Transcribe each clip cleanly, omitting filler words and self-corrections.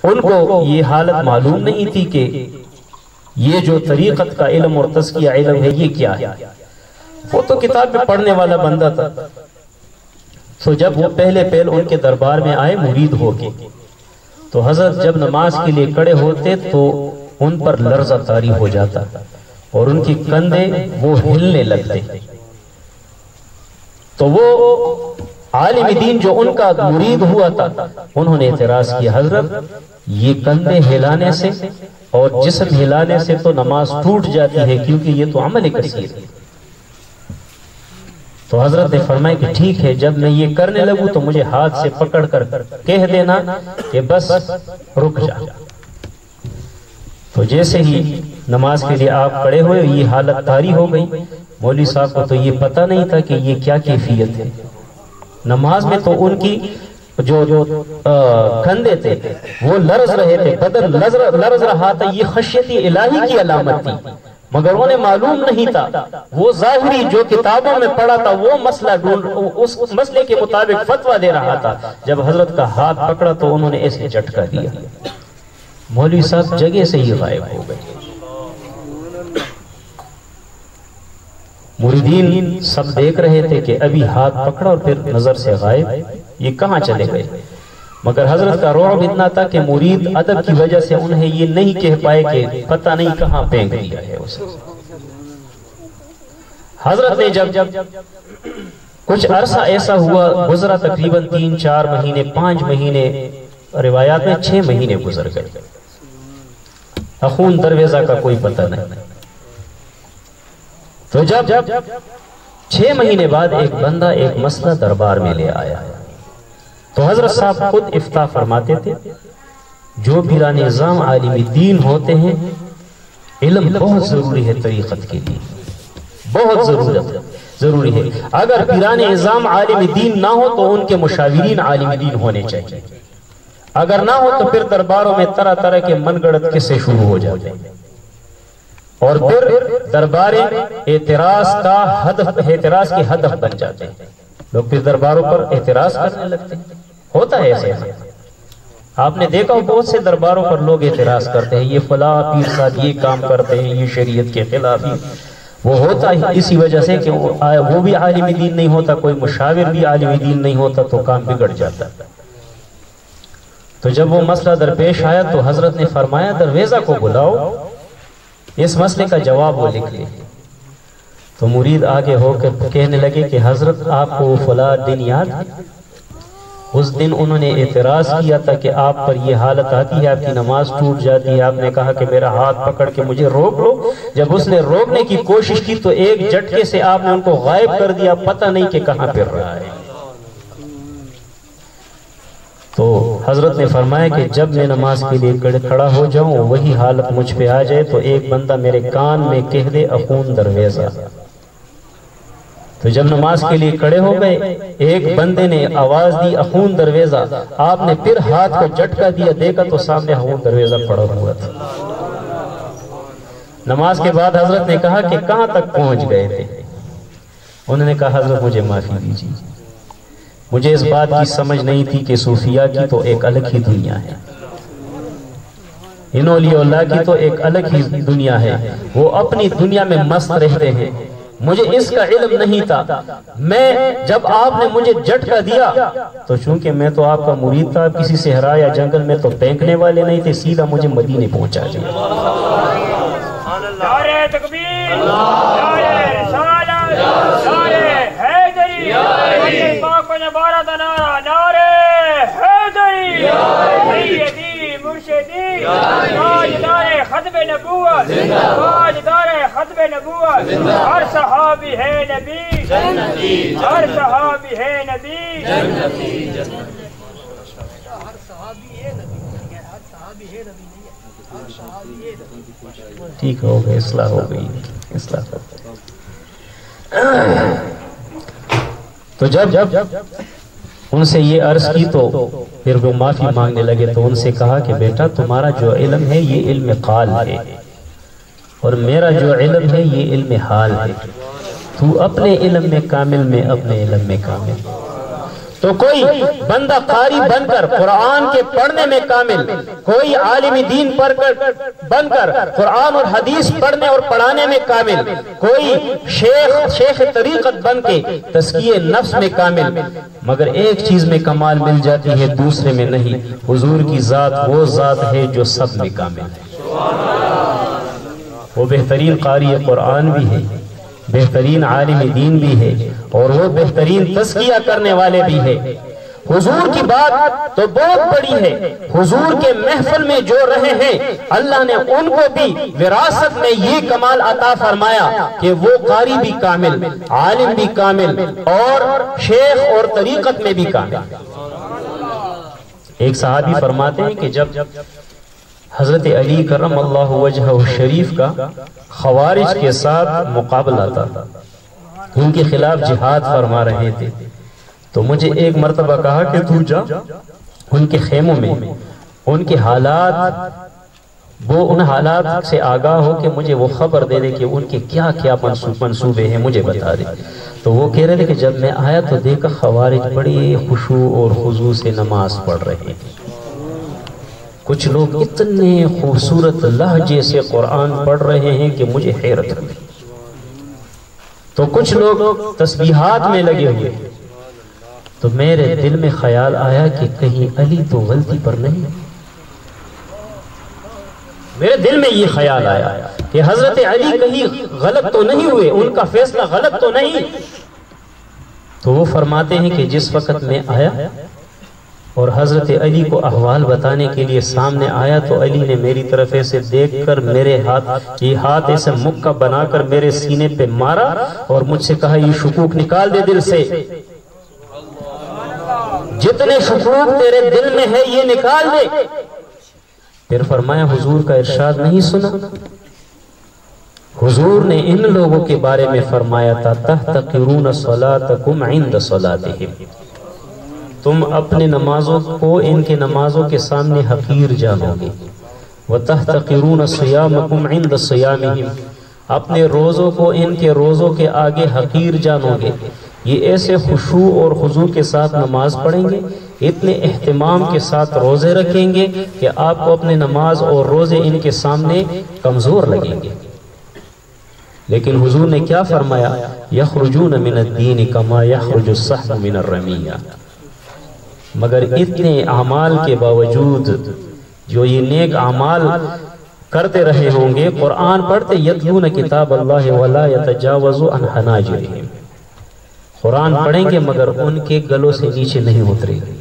ان کو یہ حالت معلوم نہیں تھی کہ یہ جو طریقت کا علم اور تزکیہ علم ہے یہ کیا ہے. وہ تو کتاب میں پڑھنے والا بندہ تھا. تو جب وہ پہلے ان کے دربار میں آئے مرید ہو کے، تو حضرت جب نماز کے لیے کھڑے ہوتے تو ان پر لرزہ طاری ہو جاتا اور ان کی کندھے وہ ہلنے لگتے. تو وہ عالم دین جو ان کا مرید ہوا تھا انہوں نے اعتراض کیا، حضرت یہ کندھے ہلانے سے اور جسم ہلانے سے تو نماز ٹوٹ جاتی ہے، کیونکہ یہ تو عمل کثیر ہے. تو حضرت نے فرمایا کہ ٹھیک ہے، جب میں یہ کرنے لگوں تو مجھے ہاتھ سے پکڑ کر کہہ دینا کہ بس رک جا. تو جیسے ہی نماز کے لیے آپ کھڑے ہوئے یہ حالت طاری ہو گئی. مولوی صاحب کو تو یہ پتہ نہیں تھا کہ یہ کیا کیفیت ہے. نماز میں تو ان کی جو کندھے تھے وہ لرز رہے تھے، بدن لرز رہا تھا. یہ خشیت الہی کی علامت تھی، مگر انہیں معلوم نہیں تھا. وہ ظاہری جو کتابوں میں پڑھا تھا وہ مسئلہ اس مسئلے کے مطابق فتویٰ دے رہا تھا. جب حضرت کا ہاتھ پکڑا تو انہوں نے ایسے جھٹکا دیا، مولوی صاحب جگہ سے ہی غائب ہو گئے. مریدین سب دیکھ رہے تھے کہ ابھی ہاتھ پکڑا اور پھر نظر سے غائب، یہ کہاں چلے گئے. مگر حضرت کا رعب اتنا تھا کہ مرید ادب کی وجہ سے انہیں یہ نہیں کہہ پائے کہ پتہ نہیں کہاں پھینک دیا ہے اسے. حضرت نے جب کچھ عرصہ ایسا ہوا گزرا، تقریباً 3 4 مہینے 5 مہینے، روایات میں 6 مہینے گزر گئے. اخون درویزہ کا کوئی پتہ نہیں. تو جب 6 مہینے بعد ایک بندہ ایک مسئلہ دربار میں لے آیا. تو حضرت صاحب خود افتاح فرماتے تھے، جو پیران نظام عالم دین ہوتے ہیں علم بہت ضروری ہے طریقت کے لیے، بہت ضروری ہے. اگر پیران نظام عالم دین نہ ہو تو ان کے مشاورین عالم دین ہونے چاہیے. اگر نہ ہو تو پھر درباروں میں طرح طرح کے من گڑت قصے شروع ہو جاتے ہیں اور پھر درباریں اعتراض کے ہدف بن جاتے ہیں. لوگ پھر درباروں پر اعتراض کرنے لگتے ہیں. ہوتا ہے ایسے. آپ نے دیکھا بہت سے درباروں پر لوگ اعتراض کرتے ہیں، یہ فلاں پیر صاحب یہ کام کرتے ہیں، یہ شریعت کے خلاف. وہ ہوتا ہے اسی وجہ سے کہ وہ بھی عالم دین نہیں ہوتا، کوئی مشاور بھی عالم دین نہیں ہوتا، تو کام بگڑ جاتا. تو جب وہ مسئلہ درپیش آیا تو حضرت نے فرمایا درویزہ کو بلاؤ، اس مسئلے کا جواب وہ لکھ لے. تو مرید آگے ہو کر کہنے لگے کہ حضرت آپ کو فلاں دن یاد ہے؟ اس دن انہوں نے اعتراض کیا تھا کہ آپ پر یہ حالت آتی ہے، آپ کی نماز ٹوٹ جاتی ہے. آپ نے کہا کہ میرا ہاتھ پکڑ کے مجھے روک لو. جب اس نے روکنے کی کوشش کی تو ایک جھٹکے سے آپ نے ان کو غائب کر دیا، پتہ نہیں کہ کہاں پھر رہا ہے. تو حضرت نے فرمایا کہ جب میں نماز کے لیے کھڑا ہو جاؤں وہی حالت مجھ پہ آ جائے تو ایک بندہ میرے کان میں کہہ دے اخون درویزہ. تو جب نماز کے لیے کھڑے ہو گئے ایک بندے نے آواز دی اخون درویزہ. آپ نے پھر ہاتھ کو جھٹکا دیا، دیکھا تو سامنے اخون درویزہ پڑا ہوا تھا. نماز کے بعد حضرت نے کہا کہ کہاں تک پہنچ گئے تھے؟ انہوں نے کہا حضرت مجھے معافی دیجیے، مجھے اس بات کی سمجھ نہیں تھی کہ صوفیاء کی تو ایک الگ ہی دنیا ہے، ان اولیاء اللہ کی تو ایک الگ ہی دنیا ہے، وہ اپنی دنیا میں مست رہتے ہیں. مجھے اس کا علم نہیں تھا. میں جب آپ نے مجھے جھٹکا دیا تو چونکہ میں تو آپ کا مرید تھا، کسی صحرا یا جنگل میں تو پھینکنے والے نہیں تھے، سیدھا مجھے مدینے پہنچا دیا. نعرہ تکبیر، نعرہ رسالت، نعرہ حیدری، پاک و نبارہ دا نعرہ، نعرہ حیدری، سیدی مرشدی، تاجدار ختم نبوت، تاجدار ختم نبوت. ہر صحابی ہے نبی، ہر صحابی ہے نبی، ہر صحابی ہے نبی، ہر صحابی ہے نبی. ٹھیک ہو گئے، اصلاح ہو گئی، اصلاح ہو گئی. تو جب ان سے یہ عرض کی تو پھر وہ معافی مانگنے لگے. تو ان سے کہا کہ بیٹا تمہارا جو علم ہے یہ علم قال ہے اور میرا جو علم ہے یہ علم حال ہے. تو اپنے علم میں کامل، میں اپنے علم میں کامل. تو کوئی بندہ قاری بن کر قرآن کے پڑھنے میں کامل، کوئی عالم دین بن کر قرآن اور حدیث پڑھنے اور پڑھانے میں کامل، کوئی شیخ طریقت بن کے تزکیہ نفس میں کامل، مگر ایک چیز میں کمال مل جاتی ہے دوسرے میں نہیں، حضور کی ذات وہ ذات ہے جو سب میں کامل ہے۔ وہ بہترین قاری قرآن بھی ہے، بہترین عالم دین بھی ہے، اور وہ بہترین تزکیہ کرنے والے بھی ہے۔ حضور کی بات تو بہت بڑی ہے، حضور کے محفل میں جو رہے ہیں اللہ نے ان کو بھی وراثت میں یہ کمال عطا فرمایا کہ وہ قاری بھی کامل، عالم بھی کامل، اور شیخ اور طریقت میں بھی کامل۔ ایک صحابی فرماتے ہیں کہ جب حضرت علی کرم اللہ وجہہ شریف کا خوارج کے ساتھ مقابلہ تھا، ان کے خلاف جہاد فرما رہے تھے، تو مجھے ایک مرتبہ کہا کہ تو جا ان کے خیموں میں، ان کے حالات، وہ ان حالات سے آگاہ ہو کہ مجھے وہ خبر دے دے کہ ان کے کیا کیا منصوبے ہیں، مجھے بتا دے۔ تو وہ کہہ رہے تھے کہ جب میں آیا تو دیکھا خوارج بڑی خشوع اور خضوع سے نماز پڑھ رہے ہیں، کچھ لوگ اتنے خوبصورت لہجے سے قرآن پڑھ رہے ہیں کہ مجھے حیرت ہوئی، تو کچھ لوگ تسبیحات میں لگے ہوئے، تو میرے دل میں خیال آیا کہ کہیں علی تو غلطی پر نہیں، میرے دل میں یہ خیال آیا کہ حضرت علی کہیں غلط تو نہیں ہوئے، ان کا فیصلہ غلط تو نہیں۔ تو وہ فرماتے ہیں کہ جس وقت میں آیا اور حضرت علی کو احوال بتانے کے لیے سامنے آیا تو علی نے میری طرف ایسے دیکھ کر میرے ہاتھ ایسے مکہ بنا کر میرے سینے پہ مارا اور مجھ سے کہا یہ شکوک نکال دے دل سے، جتنے شکوک تیرے دل میں ہے یہ نکال دے۔ پھر فرمایا حضور کا ارشاد نہیں سنا؟ حضور نے ان لوگوں کے بارے میں فرمایا تھا تحتقرون صلاتکم عند صلاتہم، تم اپنے نمازوں کو ان کے نمازوں کے سامنے حقیر جانو گے، وَتَحْتَقِرُونَ صِيَامَكُمْ عِنْدَ صِيَامِهِمْ، اپنے روزوں کو ان کے روزوں کے آگے حقیر جانو گے۔ یہ ایسے خشوع اور خضوع کے ساتھ نماز پڑھیں گے، اتنے اہتمام کے ساتھ روزے رکھیں گے کہ آپ کو اپنے نماز اور روزے ان کے سامنے کمزور لگیں گے۔ لیکن حضور نے کیا فرمایا؟ يَخْرُجُونَ مِنَ الدِّينِ كَمَا يَخْرُجُ السَّحْمُ مِنَ الرَّمِيَّةِ، مگر اتنے اعمال کے باوجود جو یہ نیک اعمال کرتے رہے ہوں گے، قرآن پڑھتے یتلون کتاب اللہ ولا یتجاوز عن حناجرہم، قرآن پڑھیں گے مگر ان کے گلوں سے نیچے نہیں اترے گے،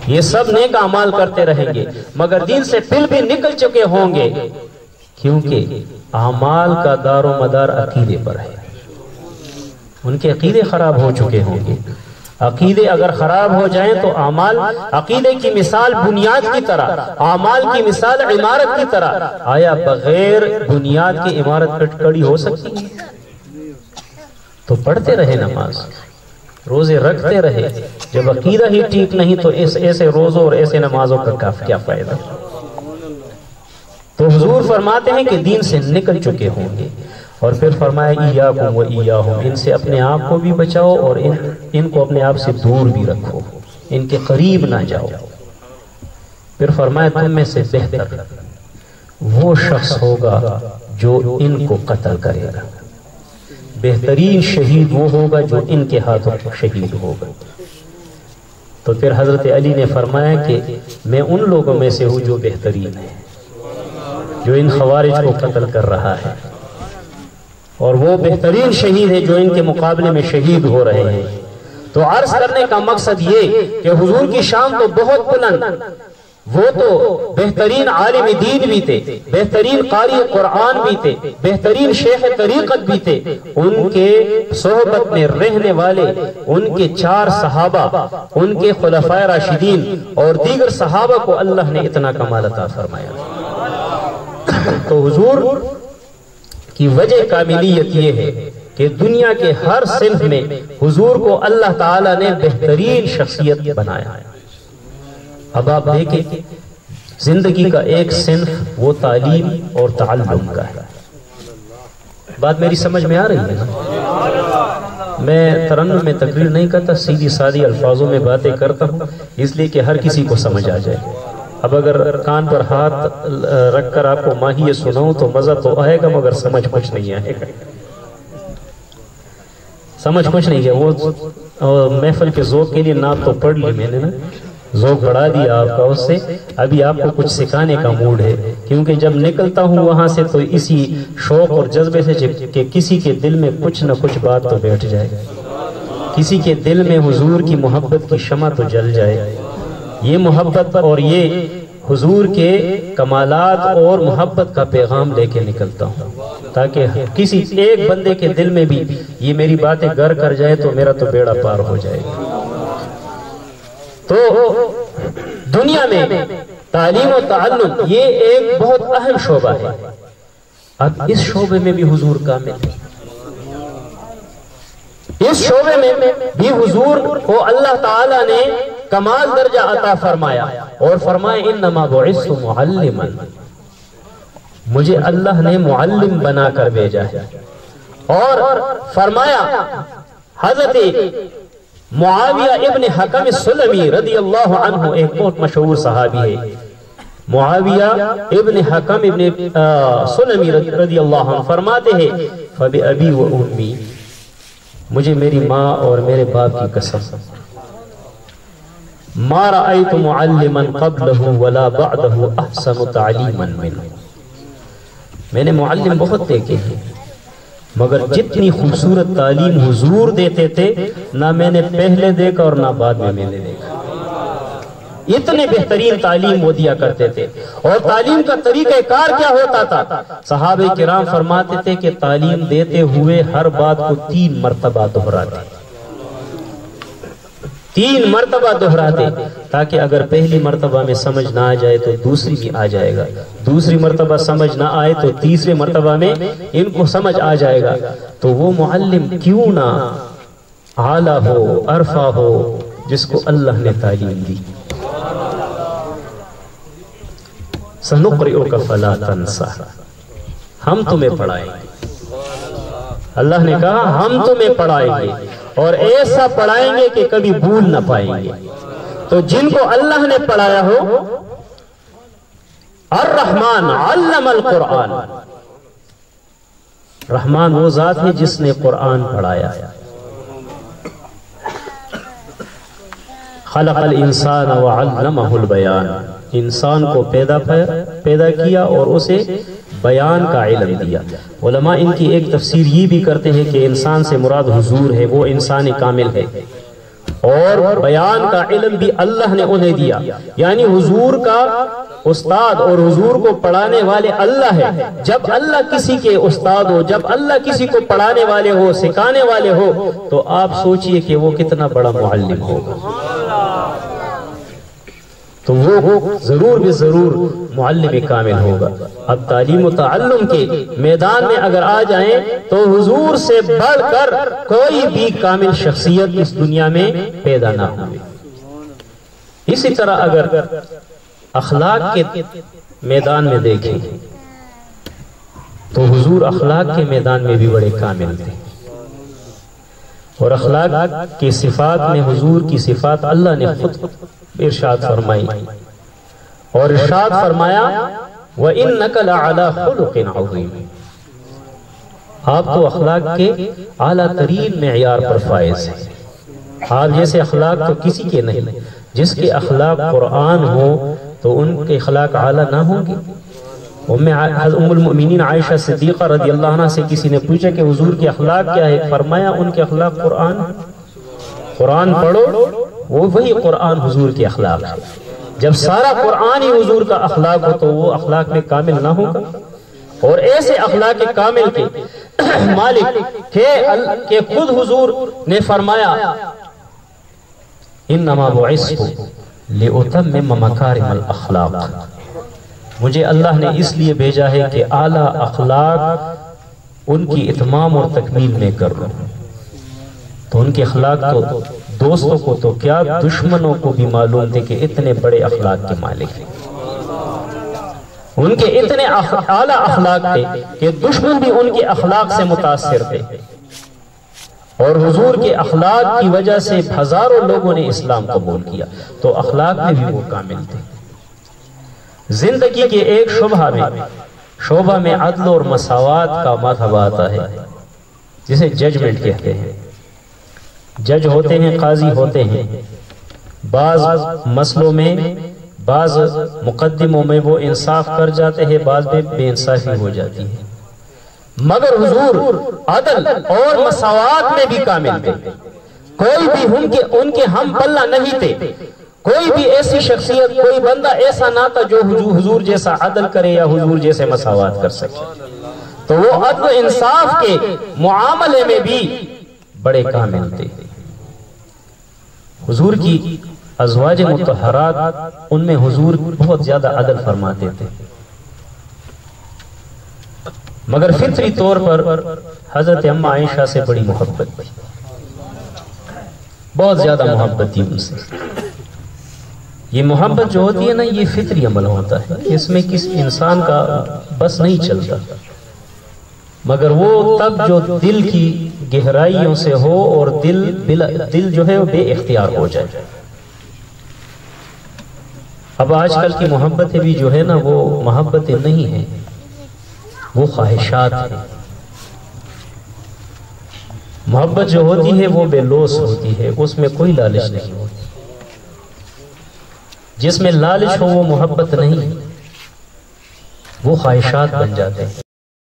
یہ سب نیک اعمال کرتے رہیں گے مگر دین سے پل بھی نکل چکے ہوں گے، کیونکہ اعمال کا دار و مدار عقیدے پر ہے، ان کے عقیدے خراب ہو چکے ہوں گے۔ عقیدے اگر خراب ہو جائیں تو اعمال، عقیدے کی مثال بنیاد کی طرح، اعمال کی مثال عمارت کی طرح، آیا بغیر بنیاد کی عمارت کڑی ہو سکتی ہے؟ تو پڑھتے رہے نماز، روزے رکھتے رہے، جب عقیدہ ہی ٹھیک نہیں تو ایسے روزوں اور ایسے نمازوں کا کیا فائدہ؟ تو حضور فرماتے ہیں کہ دین سے نکل چکے ہوں گے، اور پھر فرمایا ایاکم و ایاہم، ان سے اپنے آپ کو بھی بچاؤ اور ان کو اپنے آپ سے دور بھی رکھو، ان کے قریب نہ جاؤ۔ پھر فرمایا تم میں سے بہتر وہ شخص ہوگا جو ان کو قتل کرے گا، بہترین شہید وہ ہوگا جو ان کے ہاتھوں شہید ہوگا۔ تو پھر حضرت علی نے فرمایا کہ میں ان لوگوں میں سے ہوں جو بہترین ہے، جو ان خوارج کو قتل کر رہا ہے، اور وہ بہترین شہید ہے جو ان کے مقابلے میں شہید ہو رہے ہیں۔ تو عرض کرنے کا مقصد یہ کہ حضور کی شان تو بہت بلند، وہ تو بہترین عالم دین بھی تھے، بہترین قاری قرآن بھی تھے، بہترین شیخ طریقت بھی تھے، ان کے صحبت میں رہنے والے ان کے 4 صحابہ، ان کے خلفائے راشدین اور دیگر صحابہ کو اللہ نے اتنا کمال عطا فرمایا۔ تو حضور کی وجہ کاملیت یہ ہے کہ دنیا کے ہر صنف میں حضور کو اللہ تعالیٰ نے بہترین شخصیت بنایا۔ اب آپ دیکھیں زندگی کا ایک صنف وہ تعلیم اور تعلم کا ہے، بات میری سمجھ میں آ رہی ہے نا؟ میں ترنم میں تقریر نہیں کرتا، سیدھی سادی الفاظوں میں باتیں کرتا ہوں، اس لیے کہ ہر کسی کو سمجھ آ جائے۔ اب اگر کان پر ہاتھ رکھ کر آپ کو ماہیے سناؤں تو مزہ تو آئے گا، مگر سمجھ کچھ نہیں آئے گا، سمجھ کچھ نہیں ہے۔ وہ محفل کے ذوق کے لیے نعت تو پڑھ لی میں نے نا، ذوق بڑھا دیا آپ کا اس سے، ابھی آپ کو کچھ سکھانے کا موڈ ہے، کیونکہ جب نکلتا ہوں وہاں سے تو اسی شوق اور جذبے سے کہ کسی کے دل میں کچھ نہ کچھ بات تو بیٹھ جائے، کسی کے دل میں حضور کی محبت کی شمع تو جل جائے۔ یہ محبت اور یہ حضور کے کمالات اور محبت کا پیغام لے کے نکلتا ہوں، تاکہ کسی ایک بندے کے دل میں بھی یہ میری باتیں گر کر جائے تو میرا تو بیڑا پار ہو جائے گا۔ تو دنیا میں تعلیم و تعلم یہ ایک بہت اہم شعبہ ہے، اب اس شعبے میں بھی حضور کامل ہے، اس شعبے میں بھی حضور کو اللہ تعالیٰ نے کمال درجہ عطا فرمایا اور فرمایا انما بعثت معلما، مجھے اللہ نے معلم بنا کر بھیجا ہے۔ اور فرمایا حضرت معاویہ ابن حکم السلمی رضی اللہ عنہ، ایک بہت مشہور صحابی ہے، معاویہ ابن حکم ابن سلمی رضی اللہ عنہ فرماتے ہیں فبأبی و امی، مجھے میری ماں اور میرے باپ کی قسم، ما رأيت معلما قبله ولا بعده احسن تعلیما منه، میں نے معلم بہت دیکھے ہیں مگر جتنی خوبصورت تعلیم حضور دیتے تھے نہ میں نے پہلے دیکھا اور نہ بعد میں نے دیکھا، اتنے بہترین تعلیم وہ دیا کرتے تھے۔ اور تعلیم کا طریقہ کار کیا ہوتا تھا؟ صحابہ کرام فرماتے تھے کہ تعلیم دیتے ہوئے ہر بات کو 3 مرتبہ دہراتے، 3 مرتبہ دہراتے، تاکہ اگر پہلی مرتبہ میں سمجھ نہ آ جائے تو دوسری بھی آ جائے گا، دوسری مرتبہ سمجھ نہ آئے تو تیسرے مرتبہ میں ان کو سمجھ آ جائے گا۔ تو وہ معلم کیوں نہ اعلیٰ ہو، عرفہ ہو، جس کو اللہ نے تعلیم دی۔ سنقرئک فلا تنسى، ہم تمہیں پڑھائیں گے، اللہ نے کہا ہم تمہیں پڑھائیں گے اور ایسا پڑھائیں گے کہ کبھی بھول نہ پائیں گے۔ تو جن کو اللہ نے پڑھایا ہو، الرحمن علم القرآن، رحمان وہ ذات ہے جس نے قرآن پڑھایا، خلق الانسان وعلمہ البیان، انسان کو پیدا کیا اور اسے بیان کا علم دیا۔ علماء ان کی ایک تفسیر یہ بھی کرتے ہیں کہ انسان سے مراد حضور ہے، وہ انسان کامل ہے، اور بیان کا علم بھی اللہ نے انہیں دیا، یعنی حضور کا استاد اور حضور کو پڑھانے والے اللہ ہے۔ جب اللہ کسی کے استاد ہو، جب اللہ کسی کو پڑھانے والے ہو، سکھانے والے ہو، تو آپ سوچئے کہ وہ کتنا بڑا معلم ہوگا، تو وہ ضرور بھی ضرور معلم کامل ہوگا۔ اب تعلیم و تعلم کے میدان میں اگر آ جائیں تو حضور سے بڑھ کر کوئی بھی کامل شخصیت اس دنیا میں پیدا نہ ہوئی۔ اسی طرح اگر اخلاق کے میدان میں دیکھیں تو حضور اخلاق کے میدان میں بھی بڑے کامل تھے، اور اخلاق کی صفات میں حضور کی صفات اللہ نے خود ارشاد فرمائی، اور ارشاد فرمایا وَإِنَّكَ لَعَلَىٰ خُلُقٍ عَظِيمٍ، آپ تو اخلاق کے اعلیٰ ترین معیار پر فائز ہیں، آپ جیسے اخلاق تو کسی کے نہیں، جس کے اخلاق قرآن ہو تو ان کے اخلاق اعلیٰ نہ ہوں گے۔ ام المؤمنین عائشہ صدیقہ رضی اللہ عنہ سے کسی نے پوچھا کہ حضور کے اخلاق کیا ہے؟ فرمایا ان کے اخلاق قرآن، قرآن پڑھو، وہ وہی قرآن حضور کے اخلاق ہے۔ جب سارا قرآن ہی حضور کا اخلاق ہو تو وہ اخلاق میں کامل نہ ہوگا، اور ایسے اخلاق کامل کے مالک تھے کہ خود حضور نے فرمایا انما بعثت لأتمم مکارم الاخلاق، مجھے اللہ نے اس لیے بھیجا ہے کہ اعلیٰ اخلاق ان کی اتمام اور تکمیل میں کروں۔ تو ان کے اخلاق تو دوستوں کو تو کیا دشمنوں کو بھی معلوم تھے کہ اتنے بڑے اخلاق کے مالک ہیں، ان کے اتنے اعلیٰ اخلاق تھے کہ دشمن بھی ان کے اخلاق سے متاثر تھے۔ اور حضور کے اخلاق کی وجہ سے ہزاروں لوگوں نے اسلام قبول کیا، تو اخلاق میں بھی وہ کامل تھے۔ زندگی کے ایک شعبہ میں عدل اور مساوات کا مذہب آتا ہے، جسے ججمنٹ کہتے ہیں۔ جج ہوتے ہیں، قاضی ہوتے ہیں، بعض مسئلوں میں بعض مقدموں میں وہ انصاف کر جاتے ہیں، بعض میں بے انصافی ہو جاتی ہے، مگر حضور عدل اور مساوات میں بھی کامل تھے۔ کوئی بھی ان کے ہم پلہ نہیں تھے، کوئی بھی ایسی شخصیت، کوئی بندہ ایسا نہ تھا جو حضور جیسا عدل کرے یا حضور جیسے مساوات کر سکے۔ تو وہ عدل و انصاف کے معاملے میں بھی بڑے کامل تھے۔ حضور کی ازواج مطہرات، ان میں حضور بہت زیادہ عدل فرماتے تھے، مگر فطری طور پر حضرت اماں عائشہ سے بڑی محبت تھی، بہت زیادہ محبت تھی ان سے۔ یہ محبت جو ہوتی ہے نا، یہ فطری عمل ہوتا ہے، اس میں کسی انسان کا بس نہیں چلتا، مگر وہ تب جو دل کی گہرائیوں سے ہو اور دل جو ہے وہ بے اختیار ہو جائے۔ اب آج کل کی محبتیں بھی جو ہے نا، وہ محبتیں نہیں ہیں، وہ خواہشات ہیں۔ محبت جو ہوتی ہے وہ بے لوث ہوتی ہے، اس میں کوئی لالچ نہیں ہوتی۔ جس میں لالچ ہو وہ محبت نہیں، وہ خواہشات بن جاتے ہیں۔